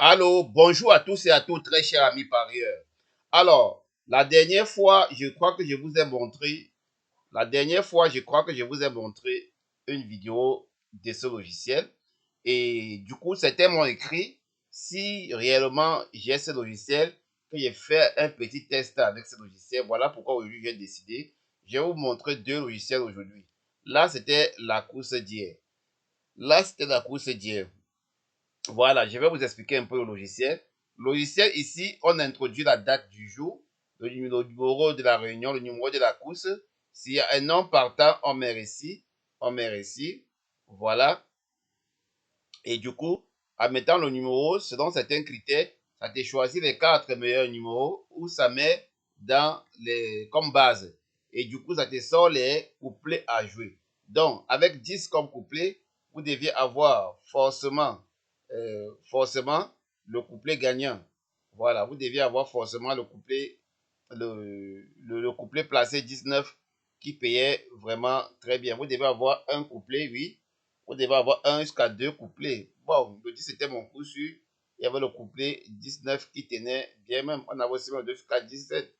Allô, bonjour à tous et à toutes, très chers amis parieurs. Alors, la dernière fois, je crois que je vous ai montré, une vidéo de ce logiciel. Et du coup, certains m'ont écrit si réellement j'ai ce logiciel, que j'ai fait un petit test avec ce logiciel. Voilà pourquoi aujourd'hui j'ai décidé. Je vais vous montrer deux logiciels aujourd'hui. Là, c'était la course d'hier. Voilà, je vais vous expliquer un peu le logiciel. Logiciel, ici, on introduit la date du jour, le numéro de la réunion, le numéro de la course. S'il y a un nom partant, on met ici. Voilà. Et du coup, en mettant le numéro, selon certains critères, ça te choisit les 4 meilleurs numéros ou ça met comme base. Et du coup, ça te sort les couplets à jouer. Donc, avec 10 comme couplet, vous deviez avoir forcément le couplet gagnant. Voilà, vous deviez avoir forcément le couplet placé 19 qui payait vraiment très bien. Vous devez avoir un couplet, oui. Vous devez avoir un jusqu'à deux couplets. Bon, le 10 c'était mon coup sûr. Il y avait le couplet 19 qui tenait bien même. On avait aussi le 2 jusqu'à 17.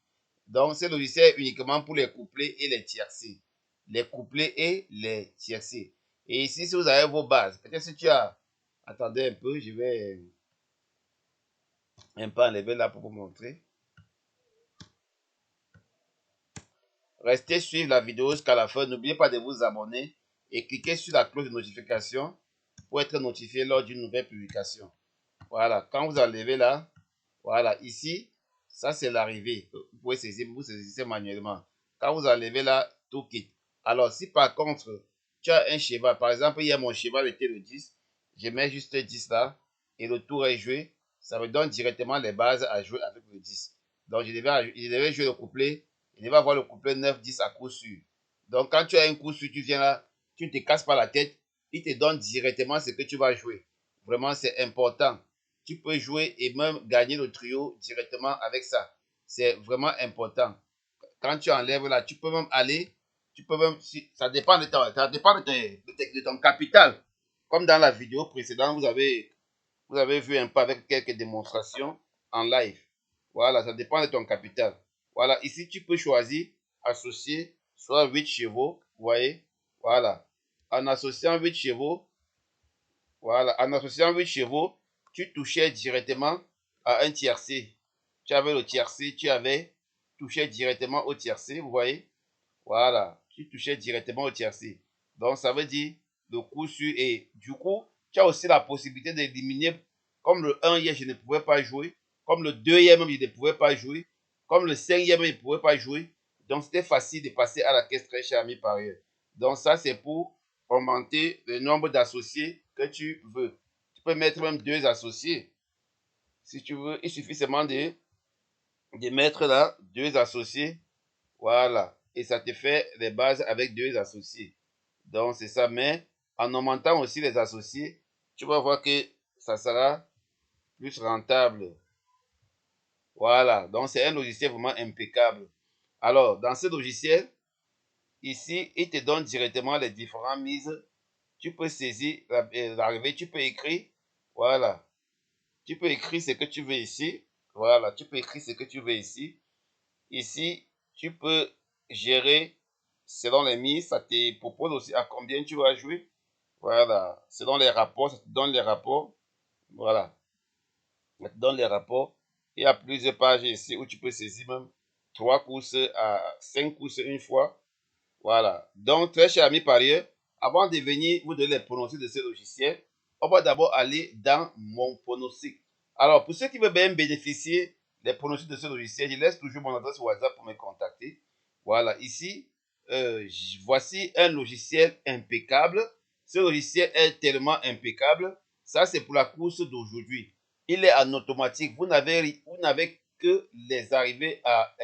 Donc, ce logiciel est uniquement pour les couplets et les tiercés. Les couplets et les tiercés. Et ici, si vous avez vos bases, peut-être si tu as... Attendez un peu, je vais un peu enlever là pour vous montrer. Restez suivre la vidéo jusqu'à la fin. N'oubliez pas de vous abonner et cliquez sur la cloche de notification pour être notifié lors d'une nouvelle publication. Voilà, quand vous enlevez là, voilà, ici, ça c'est l'arrivée. Vous pouvez saisir, vous saisissez manuellement. Quand vous enlevez là, tout quitte. Alors, si par contre, tu as un cheval, par exemple, il y a mon cheval était le 10, je mets juste 10 là, et le tour est joué, ça me donne directement les bases à jouer avec le 10. Donc, je devais jouer le couplet, je devais avoir le couplet 9, 10 à coup sûr. Donc, quand tu as un coup sûr, tu viens là, tu ne te casses pas la tête, il te donne directement ce que tu vas jouer. Vraiment, c'est important. Tu peux jouer et même gagner le trio directement avec ça. C'est vraiment important. Quand tu enlèves là, tu peux même aller, ça dépend de ton capital. Comme dans la vidéo précédente, vous avez vu un peu avec quelques démonstrations en live. Voilà, ça dépend de ton capital. Voilà, ici tu peux choisir associer soit 8 chevaux, vous voyez. Voilà. En associant 8 chevaux, voilà, en associant 8 chevaux, tu touchais directement à un tiercé. Tu avais le tiercé, tu avais touché directement au tiercé, vous voyez? Voilà, tu touchais directement au tiercé. Donc, ça veut dire le coup sûr. Et du coup, tu as aussi la possibilité d'éliminer, comme le 1 hier, je ne pouvais pas jouer, comme le 2 hier même, je ne pouvais pas jouer, comme le 5 hier même, je ne pouvais pas jouer. Donc, c'était facile de passer à la caisse très chère, ami parieur. Donc, ça, c'est pour augmenter le nombre d'associés que tu veux. Tu peux mettre même 2 associés. Si tu veux, il suffit seulement de mettre là 2 associés. Voilà. Et ça te fait les bases avec 2 associés. Donc, c'est ça. Mais en augmentant aussi les associés, tu vas voir que ça sera plus rentable. Voilà. Donc, c'est un logiciel vraiment impeccable. Alors, dans ce logiciel, ici, il te donne directement les différentes mises. Tu peux saisir l'arrivée, tu peux écrire. Voilà. Tu peux écrire ce que tu veux ici. Voilà. Tu peux écrire ce que tu veux ici. Ici, tu peux gérer selon les mises. Ça te propose aussi à combien tu vas jouer. Voilà. Selon les rapports, ça te donne les rapports. Voilà. Ça te donne les rapports. Il y a plusieurs pages ici où tu peux saisir même 3 courses à 5 courses une fois. Voilà. Donc, très chers amis parieurs, avant de venir vous donner les pronostics de ce logiciel, on va d'abord aller dans mon pronostic. Alors, pour ceux qui veulent bien bénéficier des pronostics de ce logiciel, je laisse toujours mon adresse WhatsApp pour me contacter. Voilà, ici, voici un logiciel impeccable. Ce logiciel est tellement impeccable. Ça, c'est pour la course d'aujourd'hui. Il est en automatique. Vous n'avez que les arrivées à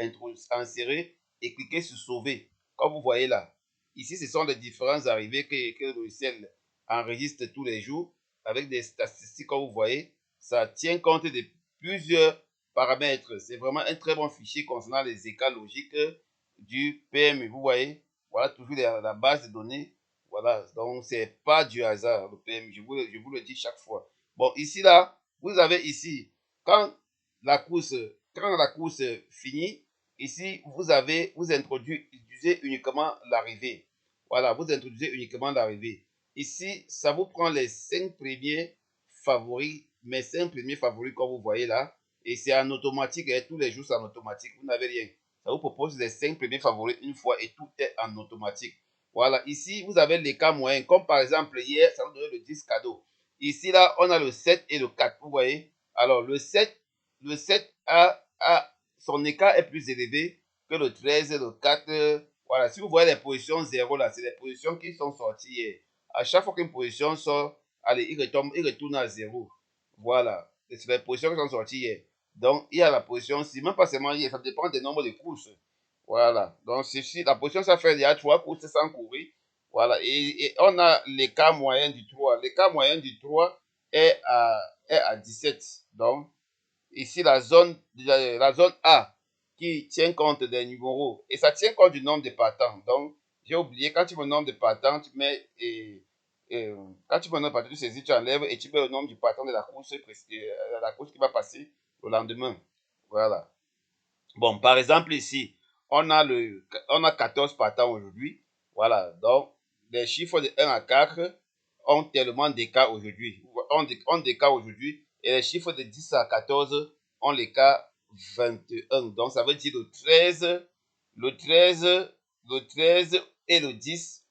insérer et cliquer sur sauver. Comme vous voyez là. Ici, ce sont les différentes arrivées que le logiciel enregistre tous les jours avec des statistiques, comme vous voyez. Ça tient compte de plusieurs paramètres. C'est vraiment un très bon fichier concernant les écarts logiques du PMU. Vous voyez, voilà toujours la base de données. Voilà, donc c'est pas du hasard le PMU. Je vous le dis chaque fois. Bon, ici là, vous avez ici, quand la course finit, ici, vous introduisez uniquement l'arrivée. Voilà, vous introduisez uniquement l'arrivée. Ici, ça vous prend les 5 premiers favoris, mes 5 premiers favoris comme vous voyez là. Et c'est en automatique, et tous les jours c'est en automatique, vous n'avez rien. Ça vous propose les 5 premiers favoris une fois et tout est en automatique. Voilà, ici vous avez les cas moyens, comme par exemple hier, ça nous donne le 10 cadeau. Ici là, on a le 7 et le 4, vous voyez. Alors le 7 son écart est plus élevé que le 13 et le 4. Voilà, si vous voyez les positions 0 là, c'est les positions qui sont sorties hier. À chaque fois qu'une position sort, allez, il retourne à 0. Voilà, c'est les positions qui sont sorties hier. Donc, il y a la position 6, même pas seulement hier, ça dépend des nombres de courses. Voilà, donc si la position, ça fait il y a 3 courses sans courir. Voilà, et on a l'écart moyen du 3. L'écart moyen du 3 est à 17. Donc, ici, la zone A qui tient compte des numéros, et ça tient compte du nombre de partants. Donc, j'ai oublié, quand tu mets le nombre de partants, tu mets, quand tu mets le nombre de partants, tu saisis, tu enlèves et tu mets le nombre du partant de la course qui va passer le lendemain. Voilà. Bon, par exemple, ici, on a 14 partants aujourd'hui. Voilà. Donc, les chiffres de 1 à 4 ont tellement d'écart aujourd'hui. On d'écart aujourd'hui. Et les chiffres de 10 à 14 ont l'écart 21. Donc, ça veut dire le 13 et le 10,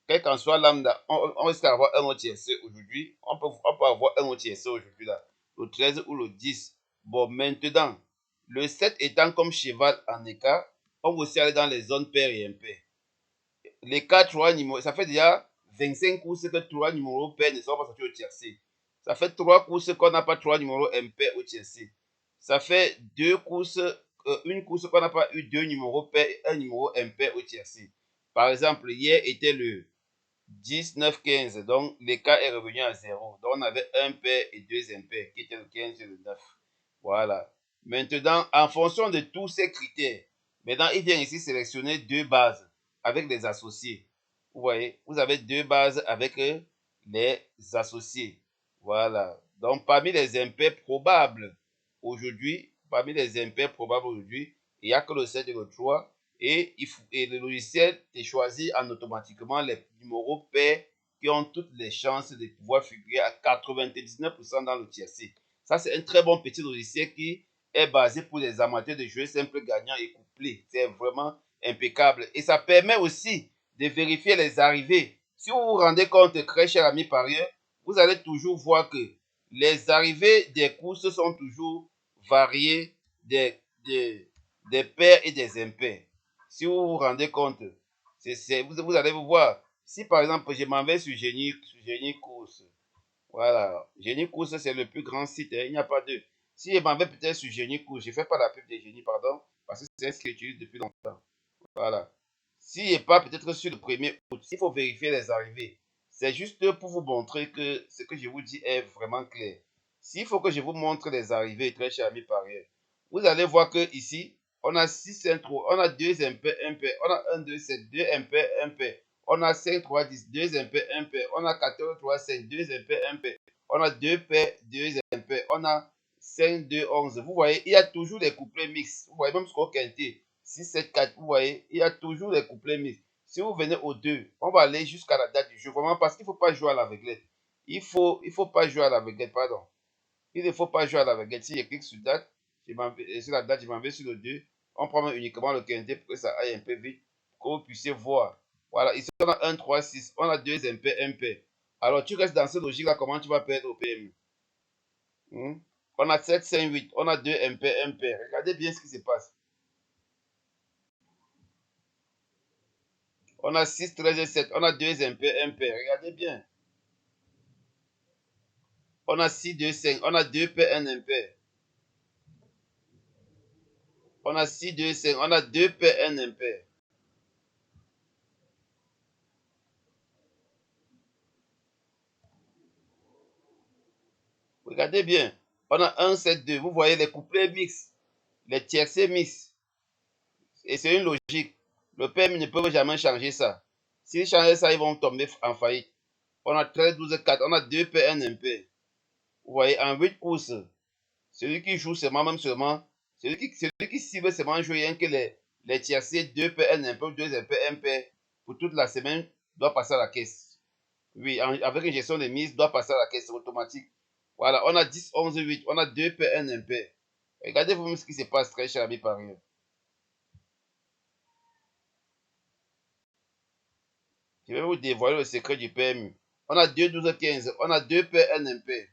quel qu'en soit lambda, on risque d'avoir un au tiercé aujourd'hui. On peut avoir un au tiercé aujourd'hui là. Le 13 ou le 10. Bon, maintenant, le 7 étant comme cheval en écart, on va aussi aller dans les zones paires et impaires. L'écart 3 numéros, ça fait déjà 25 courses que 3 numéros pairs ne sont pas sortis au tiercé. Ça fait 3 courses qu'on n'a pas 3 numéros impairs au tiercé. Ça fait 2 courses, une course qu'on n'a pas eu 2 numéros pairs et 1 numéro impair au tiercé. Par exemple, hier était le 10, 9, 15. Donc, l'écart est revenu à 0. Donc, on avait un pair et 2 impairs, qui étaient le 15 et le 9. Voilà. Maintenant, en fonction de tous ces critères, maintenant, il vient ici sélectionner 2 bases avec les associés. Vous voyez, vous avez 2 bases avec les associés. Voilà. Donc, parmi les impairs probables aujourd'hui, il n'y a que le 7 et le 3. Et le logiciel te choisit en automatiquement les numéros pairs qui ont toutes les chances de pouvoir figurer à 99% dans le tiercé. Ça, c'est un très bon petit logiciel qui est basé pour les amateurs de jeux simples, gagnants et couplés. C'est vraiment impeccable. Et ça permet aussi de vérifier les arrivées. Si vous vous rendez compte, très cher ami parieur, vous allez toujours voir que les arrivées des courses sont toujours variées des pairs et des impairs. Si vous vous rendez compte, vous allez vous voir. Si par exemple, je m'en vais sur Génie Course, voilà, Génie Course, c'est le plus grand site, hein, il n'y a pas de. Si je m'en vais peut-être sur Génie Course, je ne fais pas la pub de Génie, pardon, parce que c'est ce que j'utilise depuis longtemps. Voilà. S'il n'est pas peut-être sur le 1er août, il faut vérifier les arrivées. C'est juste pour vous montrer que ce que je vous dis est vraiment clair. S'il faut que je vous montre les arrivées, très chers amis parieurs, vous allez voir que ici, on a 6 intros, on a 2 impairs, 1 pair, on a 1, 2, 7, 2 impairs, 1 pair. On a 5, 3, 10, 2 impairs, 1 pair. On a 14, 3, 5, 2 impairs, 1 pair. On a 2 pairs, 2 impairs. On a 5, 2, 11. Vous voyez, il y a toujours des couplets mixtes. Vous voyez, même jusqu'au quintet. 6, 7, 4, vous voyez, il y a toujours des couplets mixtes. Si vous venez au 2, on va aller jusqu'à la date du jeu. Vraiment, parce qu'il ne faut pas jouer à l'aveuglette. Il faut pas jouer à l'aveuglette, pardon. Il ne faut pas jouer à l'aveuglette. Si je clique sur date, sur la date, je m'en vais sur le 2. On prend uniquement le quintet pour que ça aille un peu vite, pour que vous puissiez voir. Voilà, ici on a 1, 3, 6. On a 2 impairs, 1 pair. Alors tu restes dans cette logique-là, comment tu vas perdre au PMU? On a 7, 5, 8. On a 2 impairs, 1 pair. Regardez bien ce qui se passe. On a 6, 13 et 7. On a 2 impairs, 1 pair. Regardez bien. On a 6, 2, 5. On a 2 pairs, 1 impair. On a 6, 2, 5. On a 2 pairs, 1 impair. Regardez bien. On a 1, 7, 2. Vous voyez les couplets mixtes, les tiercés mixtes. Et c'est une logique. Le PMU ne peut jamais changer ça. S'ils changent ça, ils vont tomber en faillite. On a 13, 12, 4. On a 2 pairs, 1 impair. Vous voyez, en 8 courses, celui qui joue seulement, même seulement, celui qui cible seulement jouer rien que les tiercés 2 P, 1 MP, 2 MP, 1 P pour toute la semaine doit passer à la caisse. Oui, avec une gestion de mise, doit passer à la caisse automatique. Voilà, on a 10, 11, 8, on a 2 P, 1 MP. Regardez vous-même ce qui se passe, très cher ami parieur. Je vais vous dévoiler le secret du PMU. On a 2, 12, 15, on a 2 P, 1 MP.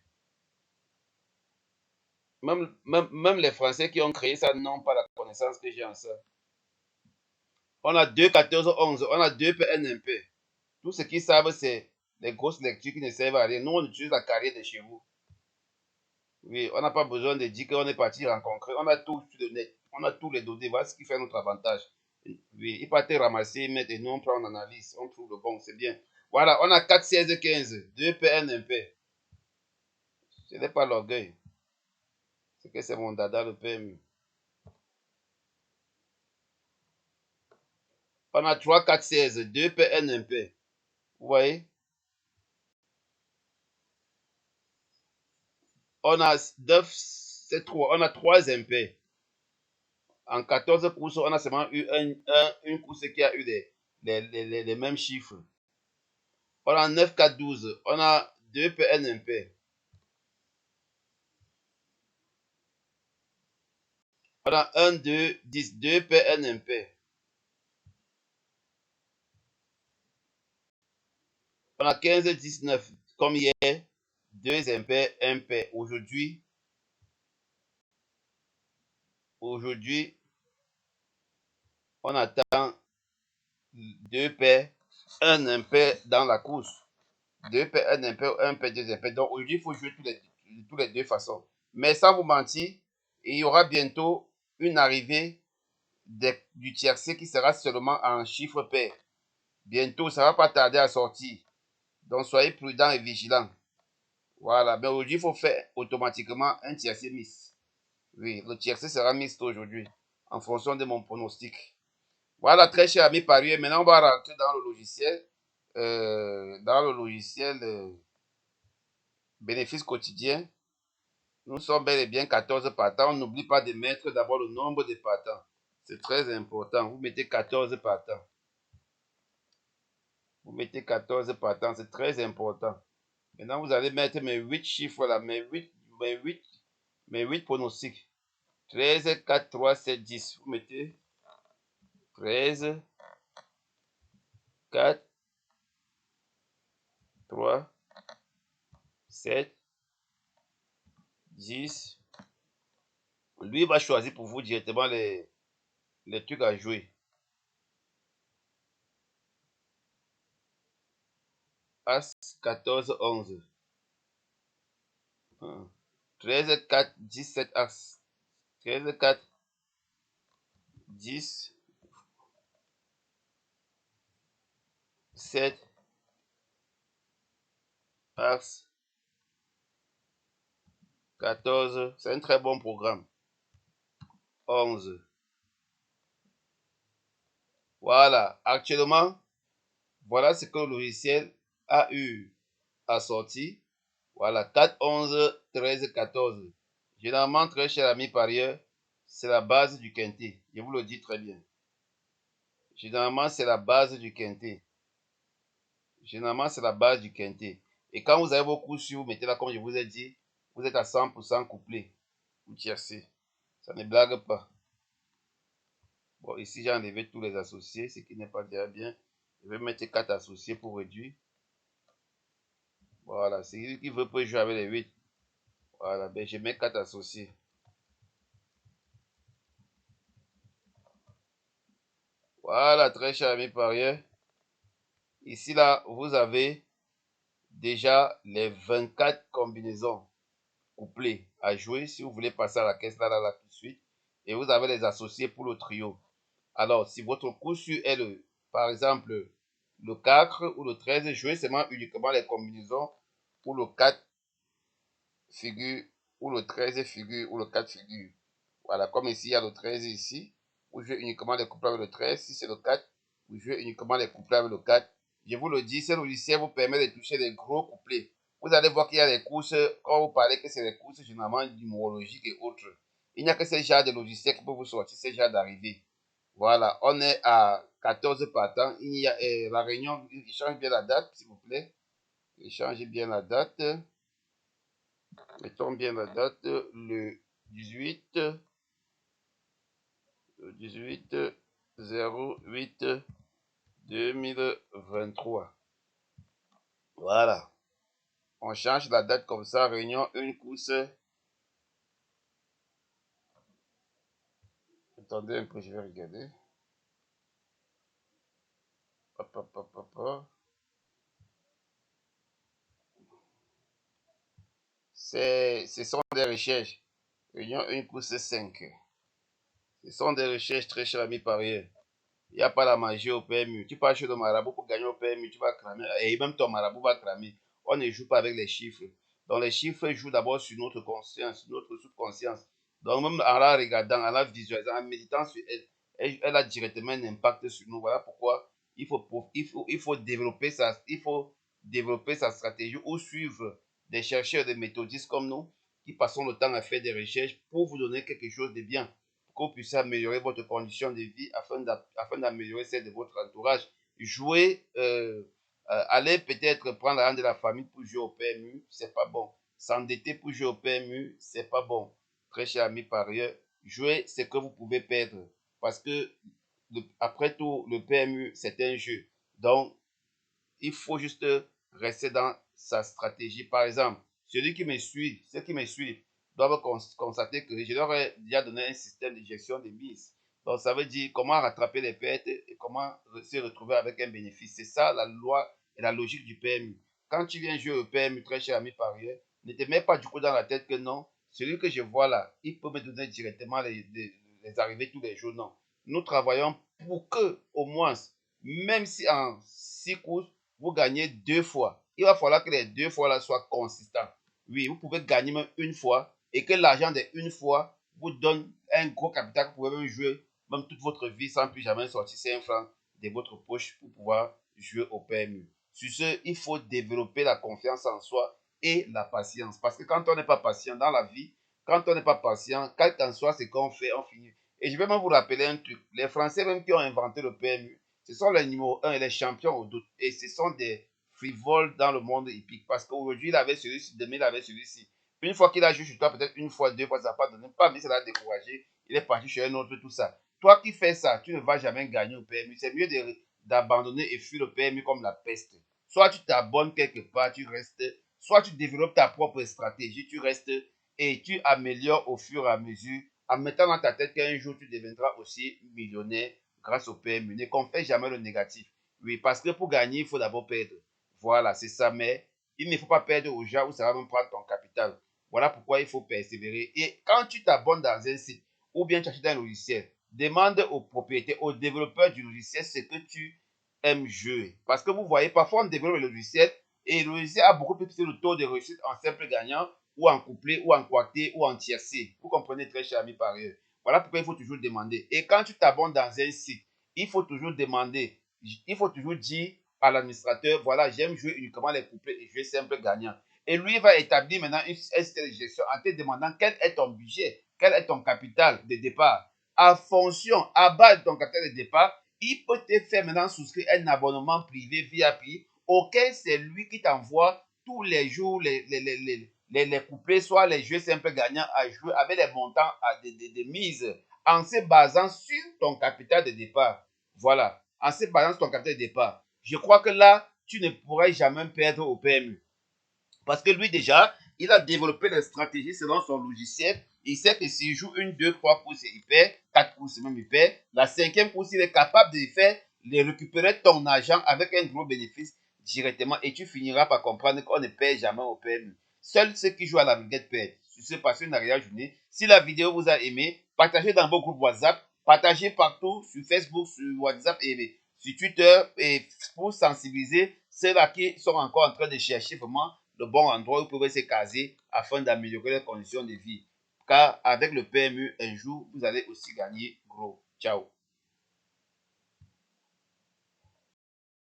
Même les Français qui ont créé ça n'ont pas la connaissance que j'ai en ça. On a 2, 14, 11, on a 2 P, 1 MP. Tout ce qu'ils savent, c'est les grosses lectures qui ne servent à rien. Nous, on utilise la carrière de chez vous. Oui, on n'a pas besoin de dire qu'on est parti rencontrer. On a tout sur le net. On a tous les données. Voilà ce qui fait notre avantage. Oui, il partait ramasser, mettre et nous, on prend en analyse. On trouve le bon, c'est bien. Voilà, on a 4, 16, 15. 2 PNMP. Ce n'est pas l'orgueil. C'est que c'est mon dada, le PMU. On a 3, 4, 16. 2 PNMP. Vous voyez? On a 9, 7, 3. On a 3 MP. En 14 courses, on a seulement eu une course qui a eu les mêmes chiffres. On a 9, 4, 12. On a 2 PNMP. On a 1, 2, 10, 2 PNMP. On a 15, 19. Comme hier, 2 MP, 1 P. Aujourd'hui, on attend 2 P, 1 MP dans la course. 2 P, 1 MP, 1 P, 2 MP. Donc aujourd'hui, il faut jouer tous les deux façons. Mais sans vous mentir, il y aura bientôt une arrivée du tiercé qui sera seulement en chiffre pair. Bientôt, ça ne va pas tarder à sortir. Donc soyez prudents et vigilants. Voilà. Mais aujourd'hui, il faut faire automatiquement un tiercé mixte. Oui, le tiercé sera mixte aujourd'hui, en fonction de mon pronostic. Voilà, très cher ami parieur. Maintenant, on va rentrer dans le logiciel. Bénéfice quotidien. Nous sommes bel et bien 14 partants. On n'oublie pas de mettre d'abord le nombre de partants. C'est très important. Vous mettez 14 partants. Vous mettez 14 partants. C'est très important. Maintenant, vous allez mettre mes 8 chiffres là. Mes 8 pronostics. 13, 4, 3, 7, 10. Vous mettez 13, 4, 3, 7, 10. Lui va choisir pour vous directement les trucs à jouer. As 14, 11. 13, 4, 17 As. 13, 4, 10, 7 As, 14. C'est un très bon programme. 11. Voilà. Actuellement, voilà ce que le logiciel a eu à sortir. Voilà. 4, 11, 13, 14. Généralement, très cher ami parieur, c'est la base du quintet. Je vous le dis très bien. Généralement, c'est la base du quintet. Généralement, c'est la base du quintet. Et quand vous avez vos coups sur, vous mettez là, comme je vous ai dit, vous êtes à 100% couplé. Vous tiercez. Ça ne blague pas. Bon, ici, j'ai enlevé tous les associés, ce qui n'est pas déjà bien. Je vais mettre 4 associés pour réduire. Voilà, celui qui veut peut jouer avec les 8. Voilà, ben je mets 4 associés. Voilà, très cher ami parieur. Ici, là, vous avez déjà les 24 combinaisons couplées à jouer si vous voulez passer à la caisse là, tout de suite. Et vous avez les associés pour le trio. Alors, si votre coup sur est par exemple, le 4 ou le 13, jouez seulement uniquement les combinaisons où le 4 figure, ou le 13 figure, ou le 4 figure. Voilà, comme ici, il y a le 13 ici. Vous jouez uniquement les couplets avec le 13. Si c'est le 4, vous jouez uniquement les couplets avec le 4. Je vous le dis, ce logiciel vous permet de toucher les gros couplets. vous allez voir qu'il y a des courses, quand vous parlez que c'est des courses généralement numérologiques et autres. Il n'y a que ces genres de logiciels qui peuvent vous sortir ces genres d'arrivée. Voilà, on est à 14 partants. Il y a la réunion, il change bien la date, s'il vous plaît. Il change bien la date. Mettons bien la date, le 18, 18 08 2023. Voilà. On change la date comme ça, réunion, une course. Attendez un peu, je vais regarder. Hop, hop, hop, hop, hop. Ce sont des recherches. Réunion, une course 5. Ce sont des recherches très chers amis parieurs. Il n'y a pas la magie au PMU. Tu pars chez le marabout pour gagner au PMU, tu vas cramer. Et même ton marabout va cramer. On ne joue pas avec les chiffres. Donc les chiffres jouent d'abord sur notre conscience, sur notre subconscience. Donc même en la regardant, en la visualisant, en méditant sur elle, elle a directement un impact sur nous. Voilà pourquoi il faut développer sa stratégie ou suivre des chercheurs, des méthodistes comme nous qui passons le temps à faire des recherches pour vous donner quelque chose de bien, que vous puissiez améliorer votre condition de vie afin d'améliorer celle de votre entourage. Jouer, aller peut-être prendre un de la famille pour jouer au PMU, c'est pas bon. S'endetter pour jouer au PMU, c'est pas bon. Très cher ami parieur, jouer, c'est que vous pouvez perdre. Parce que, après tout, le PMU, c'est un jeu. Donc, il faut juste rester dans sa stratégie. Par exemple, ceux qui me suivent doivent constater que je leur ai déjà donné un système de gestion des mises. Donc, ça veut dire comment rattraper les pertes et comment se retrouver avec un bénéfice. C'est ça la loi et la logique du PMU. Quand tu viens jouer au PMU, très cher ami parieur, ne te mets pas du coup dans la tête que non, celui que je vois là, il peut me donner directement les arrivées tous les jours. Non. Nous travaillons pour que, au moins, même si en 6 courses, vous gagnez 2 fois. Il va falloir que les 2 fois là soient consistants. Oui, vous pouvez gagner même une fois et que l'argent de une fois vous donne un gros capital que vous pouvez même jouer même toute votre vie sans plus jamais sortir 5 francs de votre poche pour pouvoir jouer au PMU. Sur ce, il faut développer la confiance en soi et la patience. Parce que quand on n'est pas patient dans la vie, quand on n'est pas patient, quel qu'en soit ce qu'on fait, on finit. Et je vais même vous rappeler un truc. Les Français même qui ont inventé le PMU, ce sont les numéros 1 et les champions au doute. Et ce sont des frivoles dans le monde hippique. Parce qu'aujourd'hui, il avait celui-ci, demain, il avait celui-ci. Une fois qu'il a joué sur toi, peut-être une fois, 2 fois, ça n'a pas donné. Pas, mais ça l'a découragé. Il est parti chez un autre, tout ça. Toi qui fais ça, tu ne vas jamais gagner au PMU. C'est mieux d'abandonner et fuir le PMU comme la peste. Soit tu t'abonnes quelque part, tu restes. Soit tu développes ta propre stratégie, tu restes et tu améliores au fur et à mesure en mettant dans ta tête qu'un jour tu deviendras aussi millionnaire grâce au PMU. Ne confie jamais le négatif. Oui, parce que pour gagner, il faut d'abord perdre. Voilà, c'est ça. Mais il ne faut pas perdre au gens où ça va même prendre ton capital. Voilà pourquoi il faut persévérer. Et quand tu t'abonnes dans un site ou bien tu achètes un logiciel, demande au propriétaire, au développeur du logiciel ce que tu aimes jouer. Parce que vous voyez, parfois on développe le logiciel et le logiciel a beaucoup plus le taux de réussite en simple gagnant ou en couplet ou en quartier ou en tiercé. Vous comprenez très cher ami par ailleurs. Voilà pourquoi il faut toujours demander. Et quand tu t'abonnes dans un site, il faut toujours demander, il faut toujours dire à l'administrateur, voilà, j'aime jouer uniquement les couplets et jouer simple gagnant. Et lui va établir maintenant une système de gestion en te demandant quel est ton budget, quel est ton capital de départ. En fonction, à base de ton capital de départ, il peut te faire maintenant souscrire un abonnement privé VIP auquel c'est lui qui t'envoie tous les jours les couplets, soit les jeux simples gagnants à jouer avec les montants de mise en se basant sur ton capital de départ. Voilà, en se basant sur ton capital de départ. Je crois que là, tu ne pourrais jamais perdre au PMU. Parce que lui, déjà, il a développé des stratégies selon son logiciel. Il sait que s'il joue une, deux, trois courses, il perd. 4 courses, même, il perd. La 5e course, il est capable de faire, de récupérer ton argent avec un gros bénéfice directement. Et tu finiras par comprendre qu'on ne perd jamais au PMU. Seuls ceux qui jouent à la brigade perdent. Sur ce, passez une agréable journée. Si la vidéo vous a aimé, partagez dans vos groupes WhatsApp. Partagez partout sur Facebook, sur WhatsApp et sur Twitter et pour sensibiliser ceux-là qui sont encore en train de chercher vraiment le bon endroit où vous pouvez se caser afin d'améliorer les conditions de vie. Car avec le PMU, un jour, vous allez aussi gagner gros. Ciao.